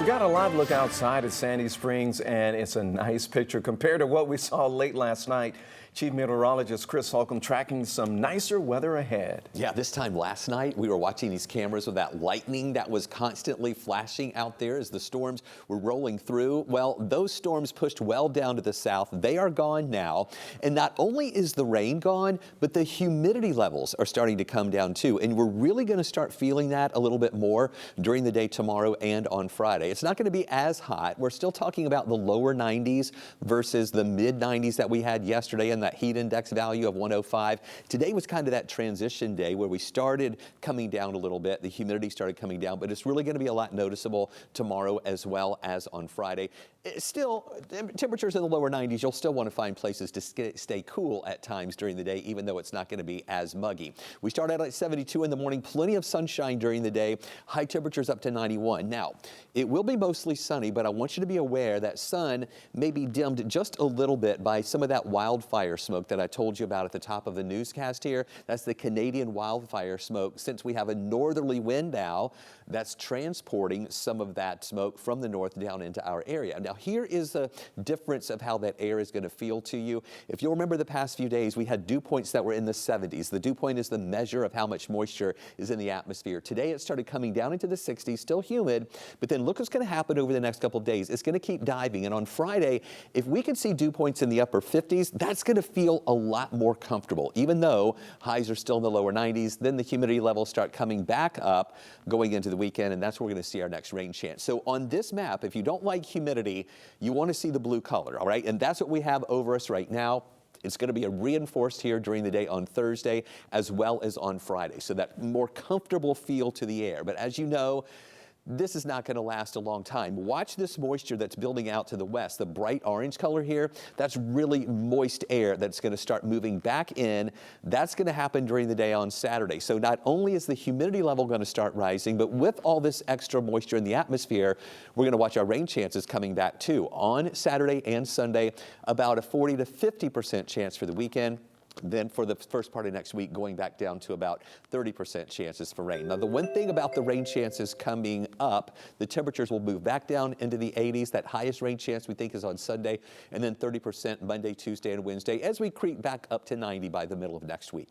got a live look outside at Sandy Springs, and it's a nice picture compared to what we saw late last night. Chief Meteorologist Chris Holcomb tracking some nicer weather ahead. Yeah, this time last night, we were watching these cameras with that lightning that was constantly flashing out there as the storms were rolling through. Well, those storms pushed well down to the south. They are gone now. And not only is the rain gone, but the humidity levels are starting to come down too. And we're really going to start feeling that a little bit more during the day tomorrow and on Friday. It's not going to be as hot. We're still talking about the lower 90s versus the mid 90s that we had yesterday and that heat index value of 105. Today was kind of that transition day where we started coming down a little bit. The humidity started coming down, but it's really going to be a lot noticeable tomorrow as well as on Friday. Still, temperatures in the lower 90s, you'll still want to find places to stay cool at times during the day, even though it's not going to be as muggy. We start out at 72 in the morning, plenty of sunshine during the day, high temperatures up to 91. Now, it will be mostly sunny, but I want you to be aware that sun may be dimmed just a little bit by some of that wildfire smoke that I told you about at the top of the newscast here. That's the Canadian wildfire smoke. Since we have a northerly wind now, that's transporting some of that smoke from the north down into our area. Now, here is the difference of how that air is going to feel to you. If you'll remember the past few days, we had dew points that were in the 70s. The dew point is the measure of how much moisture is in the atmosphere. Today, it started coming down into the 60s, still humid, but then look what's going to happen over the next couple of days. It's going to keep diving, and on Friday, if we can see dew points in the upper 50s, that's going to feel a lot more comfortable. Even though highs are still in the lower 90s, then the humidity levels start coming back up going into the weekend, and that's where we're going to see our next rain chance. So on this map, if you don't like humidity, you want to see the blue color, all right? And that's what we have over us right now. It's going to be reinforced here during the day on Thursday as well as on Friday. So that more comfortable feel to the air. But as you know, this is not going to last a long time. Watch this moisture that's building out to the west. The bright orange color here, that's really moist air that's going to start moving back in. That's going to happen during the day on Saturday. So not only is the humidity level going to start rising, but with all this extra moisture in the atmosphere, we're going to watch our rain chances coming back too. On Saturday and Sunday, about a 40 to 50% chance for the weekend. Then for the first part of next week, going back down to about 30% chances for rain. Now, the one thing about the rain chances coming up, the temperatures will move back down into the 80s. That highest rain chance we think is on Sunday, and then 30% Monday, Tuesday, and Wednesday as we creep back up to 90 by the middle of next week.